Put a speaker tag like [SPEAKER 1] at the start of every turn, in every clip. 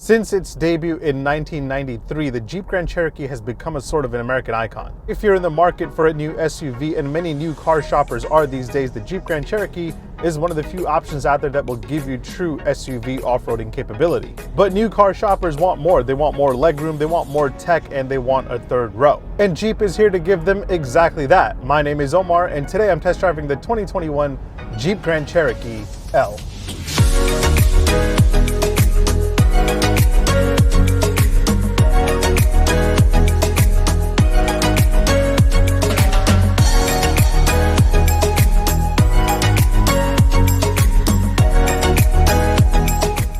[SPEAKER 1] Since its debut in 1993, the Jeep Grand Cherokee has become a sort of an American icon. If you're in the market for a new SUV, and many new car shoppers are these days, the Jeep Grand Cherokee is one of the few options out there that will give you true SUV off-roading capability. But new car shoppers want more. They want more legroom, they want more tech, and they want a third row. And Jeep is here to give them exactly that. My name is Omar, and today I'm test driving the 2021 Jeep Grand Cherokee L.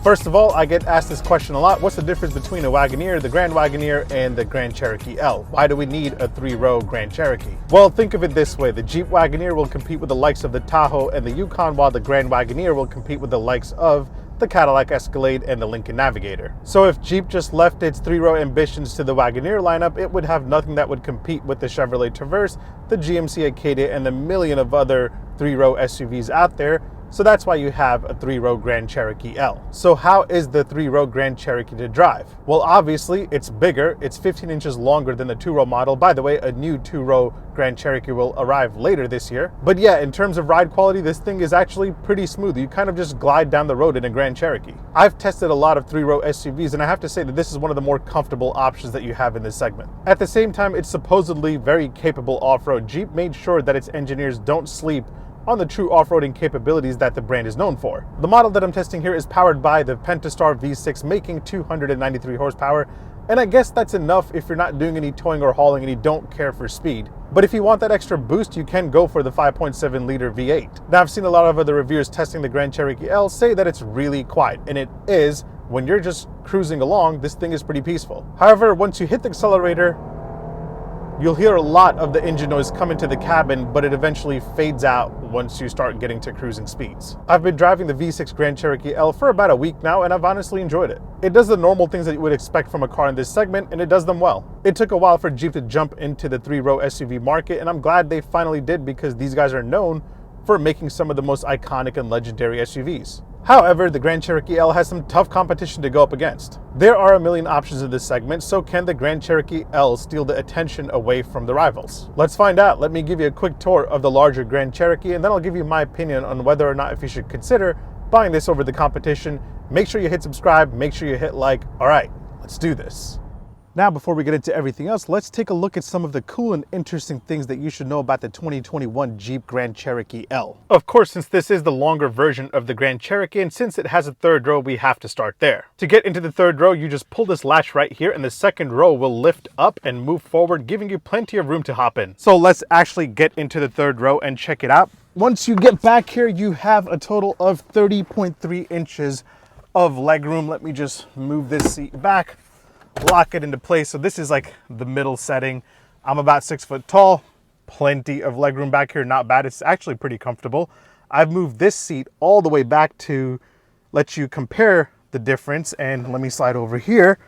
[SPEAKER 1] First of all, I get asked this question a lot. What's the difference between a Wagoneer, the Grand Wagoneer, and the Grand Cherokee L? Why do we need a three-row Grand Cherokee? Well, think of it this way. The Jeep Wagoneer will compete with the likes of the Tahoe and the Yukon, while the Grand Wagoneer will compete with the likes of the Cadillac Escalade and the Lincoln Navigator. So if Jeep just left its three-row ambitions to the Wagoneer lineup, it would have nothing that would compete with the Chevrolet Traverse, the GMC Acadia, and the million of other three-row SUVs out there. So that's why you have a three-row Grand Cherokee L. So how is the three-row Grand Cherokee to drive? Well, obviously it's bigger. It's 15 inches longer than the two-row model. By the way, a new two-row Grand Cherokee will arrive later this year. But yeah, in terms of ride quality, this thing is actually pretty smooth. You kind of just glide down the road in a Grand Cherokee. I've tested a lot of three-row SUVs, and I have to say that this is one of the more comfortable options that you have in this segment. At the same time, it's supposedly very capable off-road. Jeep made sure that its engineers don't sleep on the true off-roading capabilities that the brand is known for. The model that I'm testing here is powered by the Pentastar V6, making 293 horsepower, and I guess that's enough if you're not doing any towing or hauling and you don't care for speed. But if you want that extra boost, you can go for the 5.7 liter V8. Now, I've seen a lot of other reviewers testing the Grand Cherokee L say that it's really quiet, and it is. When you're just cruising along, this thing is pretty peaceful. However, once you hit the accelerator, you'll hear a lot of the engine noise come into the cabin, but it eventually fades out once you start getting to cruising speeds. I've been driving the V6 Grand Cherokee L for about a week now, and I've honestly enjoyed it. It does the normal things that you would expect from a car in this segment, and it does them well. It took a while for Jeep to jump into the three-row SUV market, and I'm glad they finally did, because these guys are known for making some of the most iconic and legendary SUVs. However, the Grand Cherokee L has some tough competition to go up against. There are a million options in this segment, so can the Grand Cherokee L steal the attention away from the rivals? Let's find out. Let me give you a quick tour of the larger Grand Cherokee, and then I'll give you my opinion on whether or not if you should consider buying this over the competition. Make sure you hit subscribe, make sure you hit like. All right, let's do this. Now, before we get into everything else, let's take a look at some of the cool and interesting things that you should know about the 2021 Jeep Grand Cherokee L. Of course, since this is the longer version of the Grand Cherokee, and since it has a third row, we have to start there. To get into the third row, you just pull this latch right here, and the second row will lift up and move forward, giving you plenty of room to hop in. So let's actually get into the third row and check it out. Once you get back here, you have a total of 30.3 inches of legroom. Let me just move this seat back, lock it into place. So this is like the middle setting. I'm about 6 foot tall, plenty of legroom back here, not bad. It's actually pretty comfortable. I've moved this seat all the way back to let you compare the difference, and let me slide over here.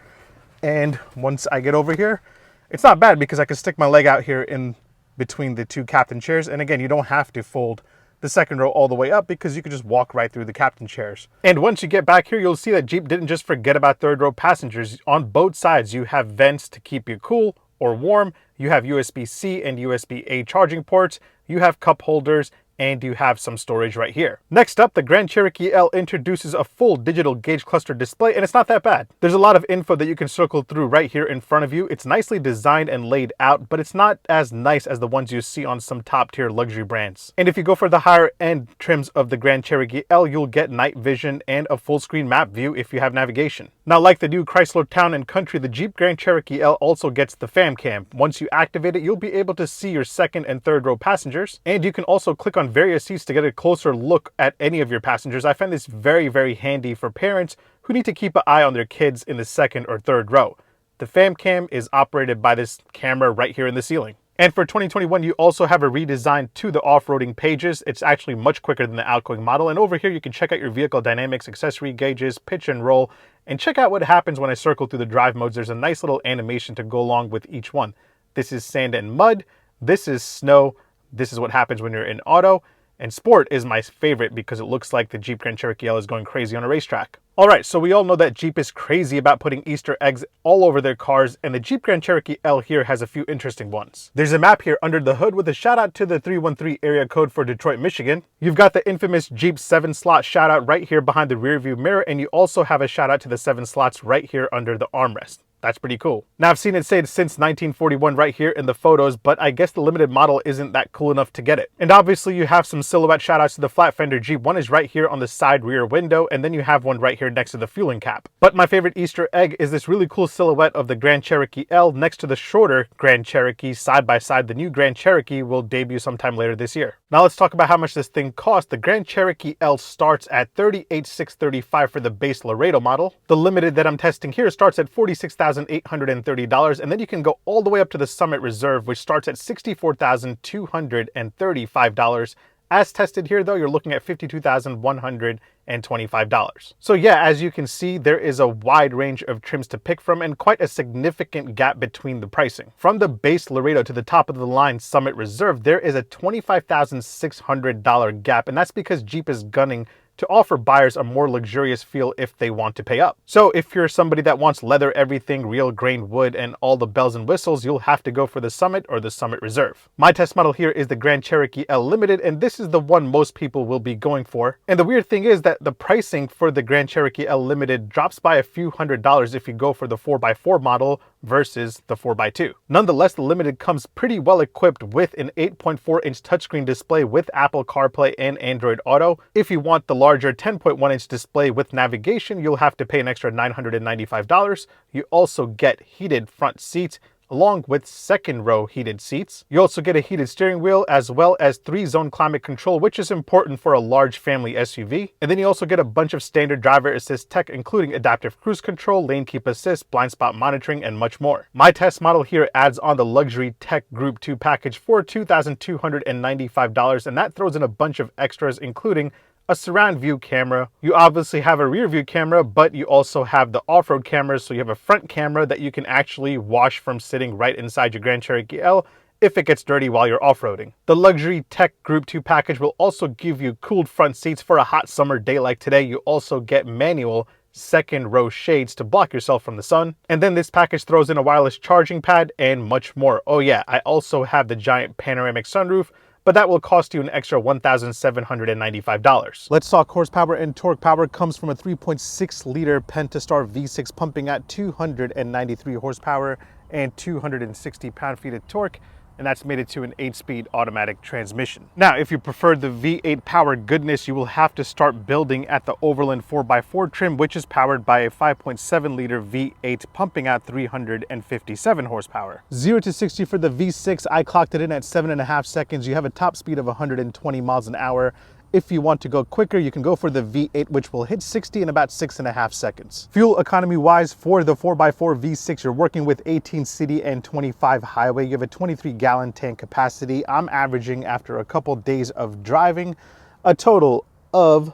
[SPEAKER 1] And once I get over here, it's not bad because I can stick my leg out here in between the two captain chairs. And again, you don't have to fold the second row all the way up because you can just walk right through the captain chairs. And once you get back here, you'll see that Jeep didn't just forget about third row passengers. On both sides, you have vents to keep you cool or warm. You have USB-C and USB-A charging ports. You have cup holders, and you have some storage right here. Next up, the Grand Cherokee L introduces a full digital gauge cluster display, and it's not that bad. There's a lot of info that you can circle through right here in front of you. It's nicely designed and laid out, but it's not as nice as the ones you see on some top tier luxury brands. And if you go for the higher end trims of the Grand Cherokee L, you'll get night vision and a full screen map view if you have navigation. Now, like the new Chrysler Town and Country, the Jeep Grand Cherokee L also gets the fam cam. Once you activate it, you'll be able to see your second and third row passengers, and you can also click on various seats to get a closer look at any of your passengers. I find this very, very handy for parents who need to keep an eye on their kids in the second or third row. The fam cam is operated by this camera right here in the ceiling. And for 2021, you also have a redesign to the off-roading pages. It's actually much quicker than the outgoing model. And over here, you can check out your vehicle dynamics, accessory gauges, pitch and roll, and check out what happens when I circle through the drive modes. There's a nice little animation to go along with each one. This is sand and mud. This is snow. This is what happens when you're in auto. And Sport is my favorite because it looks like the Jeep Grand Cherokee L is going crazy on a racetrack. Alright, so we all know that Jeep is crazy about putting Easter eggs all over their cars, and the Jeep Grand Cherokee L here has a few interesting ones. There's a map here under the hood with a shout out to the 313 area code for Detroit, Michigan. You've got the infamous Jeep 7-slot shout out right here behind the rear view mirror, and you also have a shout out to the 7 slots right here under the armrest. That's pretty cool. Now, I've seen it say since 1941 right here in the photos, but I guess the limited model isn't that cool enough to get it. And obviously you have some silhouette shoutouts to the flat fender Jeep. One is right here on the side rear window, and then you have one right here next to the fueling cap. But my favorite Easter egg is this really cool silhouette of the Grand Cherokee L next to the shorter Grand Cherokee side by side. The new Grand Cherokee will debut sometime later this year. Now let's talk about how much this thing costs. The Grand Cherokee L starts at $38,635 for the base Laredo model. The limited that I'm testing here starts at $46,830, and then you can go all the way up to the Summit Reserve, which starts at $64,235. As tested here though, you're looking at $52,125. So yeah, as you can see, there is a wide range of trims to pick from and quite a significant gap between the pricing. From the base Laredo to the top of the line Summit Reserve, there is a $25,600 gap, and that's because Jeep is gunning to offer buyers a more luxurious feel if they want to pay up. So if you're somebody that wants leather everything, real grain wood, and all the bells and whistles, you'll have to go for the Summit or the Summit Reserve. My test model here is the Grand Cherokee L Limited, and this is the one most people will be going for. And the weird thing is that the pricing for the Grand Cherokee L Limited drops by a few $100s if you go for the 4x4 model versus the 4x2. Nonetheless, the Limited comes pretty well equipped with an 8.4-inch touchscreen display with Apple CarPlay and Android Auto. If you want the larger 10.1-inch display with navigation, you'll have to pay an extra $995. You also get heated front seats along with second row heated seats. You also get a heated steering wheel as well as 3-zone climate control, which is important for a large family SUV. And then you also get a bunch of standard driver assist tech, including adaptive cruise control, lane keep assist, blind spot monitoring, and much more. My test model here adds on the luxury tech group 2 package for $2,295, and that throws in a bunch of extras, including a surround view camera. You obviously have a rear view camera, but you also have the off-road cameras. So you have a front camera that you can actually wash from sitting right inside your Grand Cherokee L if it gets dirty while you're off-roading. The luxury tech group 2 package will also give you cooled front seats for a hot summer day like today. You also get manual second row shades to block yourself from the sun. And then this package throws in a wireless charging pad and much more. Oh yeah, I also have the giant panoramic sunroof, but that will cost you an extra $1,795. Let's talk horsepower and torque. Power comes from a 3.6-liter Pentastar V6 pumping at 293 horsepower and 260 pound-feet of torque, and that's made it to an 8-speed automatic transmission. Now, if you prefer the V8 power goodness, you will have to start building at the Overland 4x4 trim, which is powered by a 5.7-liter V8 pumping out 357 horsepower. 0 to 60 for the V6, I clocked it in at 7.5 seconds. You have a top speed of 120 miles an hour. If you want to go quicker, you can go for the V8, which will hit 60 in about 6.5 seconds. Fuel economy wise, for the 4x4 V6, you're working with 18 city and 25 highway. You have a 23-gallon tank capacity. I'm averaging, after a couple days of driving, a total of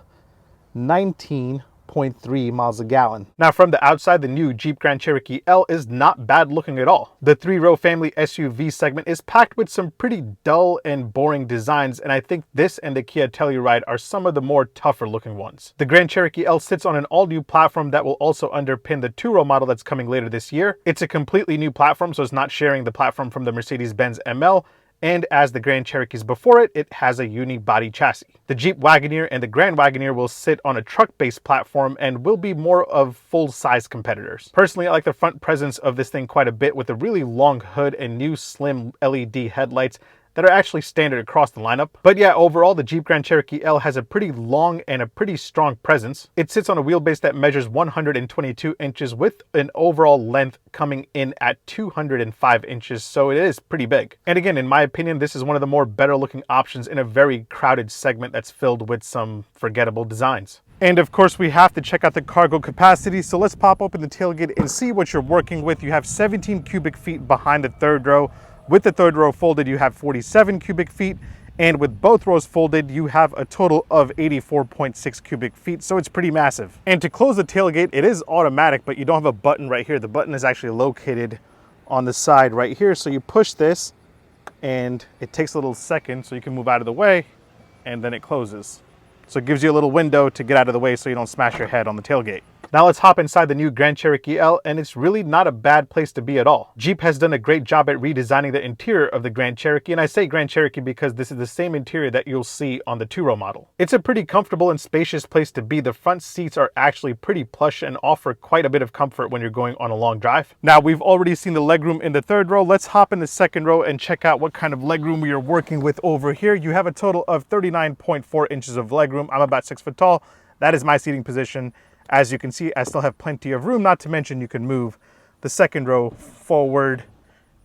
[SPEAKER 1] 19.3 miles a gallon. Now, from the outside, the new Jeep Grand Cherokee L is not bad looking at all. The 3-row family SUV segment is packed with some pretty dull and boring designs, and I think this and the Kia Telluride are some of the more tougher looking ones. The Grand Cherokee L sits on an all-new platform that will also underpin the 2-row model that's coming later this year. It's a completely new platform, so it's not sharing the platform from the Mercedes-Benz ML, and as the Grand Cherokees before it, it has a unibody chassis. The Jeep Wagoneer and the Grand Wagoneer will sit on a truck-based platform and will be more of full-size competitors. Personally, I like the front presence of this thing quite a bit, with a really long hood and new slim LED headlights that are actually standard across the lineup. But yeah, overall, the Jeep Grand Cherokee L has a pretty long and a pretty strong presence. It sits on a wheelbase that measures 122 inches with an overall length coming in at 205 inches, so it is pretty big. And again, in my opinion, this is one of the more better looking options in a very crowded segment that's filled with some forgettable designs. And of course, we have to check out the cargo capacity, so let's pop open the tailgate and see what you're working with. You have 17 cubic feet behind the third row. With the third row folded, you have 47 cubic feet, and with both rows folded, you have a total of 84.6 cubic feet, so it's pretty massive. And to close the tailgate, it is automatic, but you don't have a button right here. The button is actually located on the side right here, so you push this, and it takes a little second, so you can move out of the way, and then it closes. So it gives you a little window to get out of the way so you don't smash your head on the tailgate. Now let's hop inside the new Grand Cherokee L, and it's really not a bad place to be at all. Jeep has done a great job at redesigning the interior of the Grand Cherokee, and I say Grand Cherokee because this is the same interior that you'll see on the two-row model. It's a pretty comfortable and spacious place to be. The front seats are actually pretty plush and offer quite a bit of comfort when you're going on a long drive. Now we've already seen the legroom in the third row. Let's hop in the second row and check out what kind of legroom we are working with over here. You have a total of 39.4 inches of legroom. I'm about 6 foot tall. That is my seating position. As you can see, I still have plenty of room, not to mention you can move the second row forward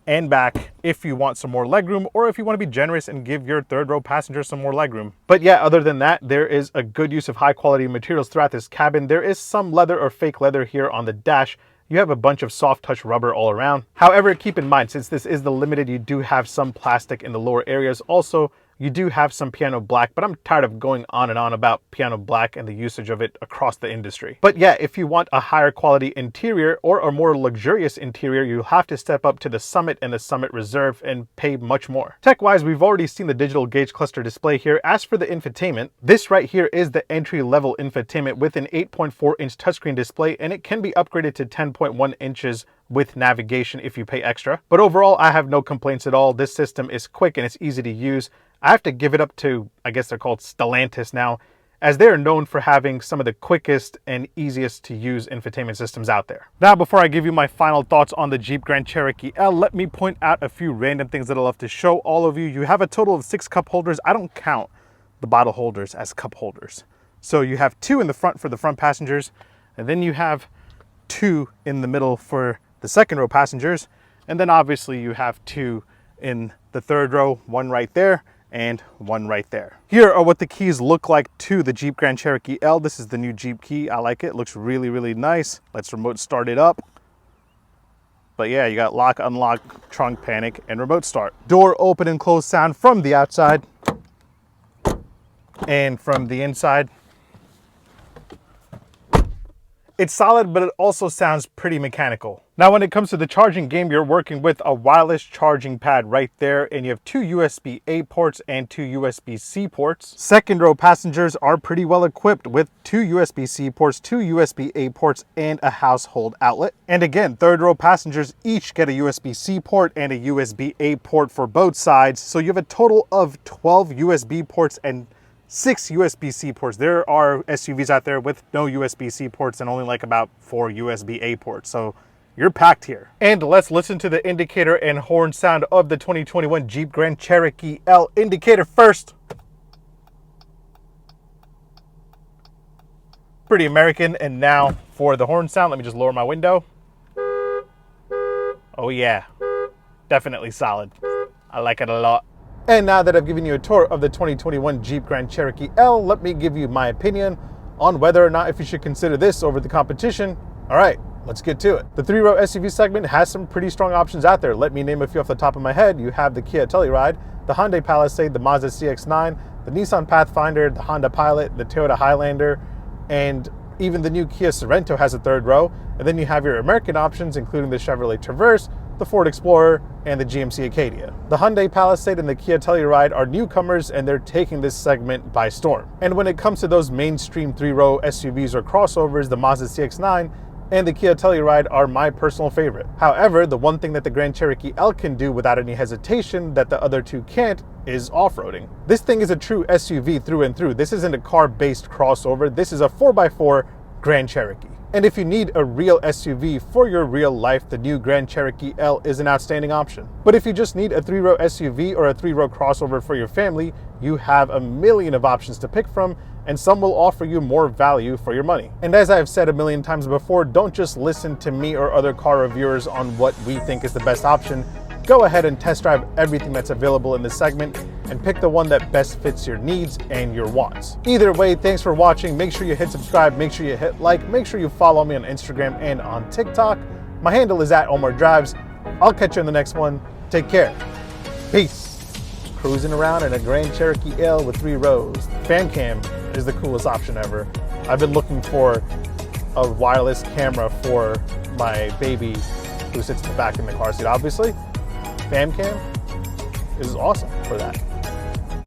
[SPEAKER 1] and back if you want some more legroom, or if you want to be generous and give your third row passenger some more legroom. But yeah, other than that, there is a good use of high quality materials throughout this cabin. There is some leather or fake leather here on the dash. You have a bunch of soft touch rubber all around. However, keep in mind, since this is the Limited, you do have some plastic in the lower areas. Also, you do have some piano black, but I'm tired of going on and on about piano black and the usage of it across the industry. But yeah, if you want a higher quality interior or a more luxurious interior, you'll have to step up to the Summit and the Summit Reserve and pay much more. Tech-wise, we've already seen the digital gauge cluster display here. As for the infotainment, this right here is the entry-level infotainment with an 8.4-inch touchscreen display, and it can be upgraded to 10.1 inches with navigation if you pay extra. But overall, I have no complaints at all. This system is quick and it's easy to use. I have to give it up to, I guess they're called Stellantis now, as they are known for having some of the quickest and easiest to use infotainment systems out there. Now, before I give you my final thoughts on the Jeep Grand Cherokee L, let me point out a few random things that I love to show all of you. You have a total of 6 cup holders. I don't count the bottle holders as cup holders. So you have 2 in the front for the front passengers, and then you have 2 in the middle for the second row passengers, and then obviously you have 2 in the third row, 1 right there and 1 right there. Here are what the keys look like to the Jeep Grand Cherokee L. This is the new Jeep key. I like it. It looks really, really nice. Let's remote start it up. But yeah, you got lock, unlock, trunk, panic, and remote start. Door open and close sound from the outside and from the inside. It's solid, but it also sounds pretty mechanical. Now, when it comes to the charging game, you're working with a wireless charging pad right there, and you have 2 USB-A ports and 2 USB-C ports. Second row passengers are pretty well equipped with 2 USB-C ports, 2 USB-A ports, and a household outlet. And again, third row passengers each get a USB-C port and a USB-A port for both sides. So you have a total of 12 USB ports and 6 USB-C ports. There are SUVs out there with no USB-C ports and only like about 4 USB-A ports. So you're packed here. And let's listen to the indicator and horn sound of the 2021 Jeep Grand Cherokee L. Indicator first. Pretty American. And now for the horn sound, let me just lower my window. Oh yeah, definitely solid. I like it a lot. And now that I've given you a tour of the 2021 Jeep Grand Cherokee L, let me give you my opinion on whether or not if you should consider this over the competition. All right, let's get to it. The 3-row SUV segment has some pretty strong options out there. Let me name a few off the top of my head. You have the Kia Telluride, the Hyundai Palisade, the Mazda CX-9, the Nissan Pathfinder, the Honda Pilot, the Toyota Highlander, and even the new Kia Sorento has a 3rd row. And then you have your American options, including the Chevrolet Traverse, the Ford Explorer, and the GMC Acadia. The Hyundai Palisade and the Kia Telluride are newcomers, and they're taking this segment by storm. And when it comes to those mainstream 3-row SUVs or crossovers, the Mazda CX-9 and the Kia Telluride are my personal favorite. However, the one thing that the Grand Cherokee L can do without any hesitation that the other 2 can't is off-roading. This thing is a true SUV through and through. This isn't a car-based crossover. This is a 4x4 Grand Cherokee. And if you need a real SUV for your real life, the new Grand Cherokee L is an outstanding option. But if you just need a 3-row SUV or a 3-row crossover for your family, you have a million of options to pick from, and some will offer you more value for your money. And as I've said a million times before, don't just listen to me or other car reviewers on what we think is the best option. Go ahead and test drive everything that's available in this segment and pick the one that best fits your needs and your wants. Either way, thanks for watching. Make sure you hit subscribe, make sure you hit like, make sure you follow me on Instagram and on TikTok. My handle is @OmarDrives. I'll catch you in the next one. Take care. Peace. Cruising around in a Grand Cherokee L with 3 rows. Fan cam is the coolest option ever. I've been looking for a wireless camera for my baby who sits in the back in the car seat, obviously. Fam cam is awesome for that.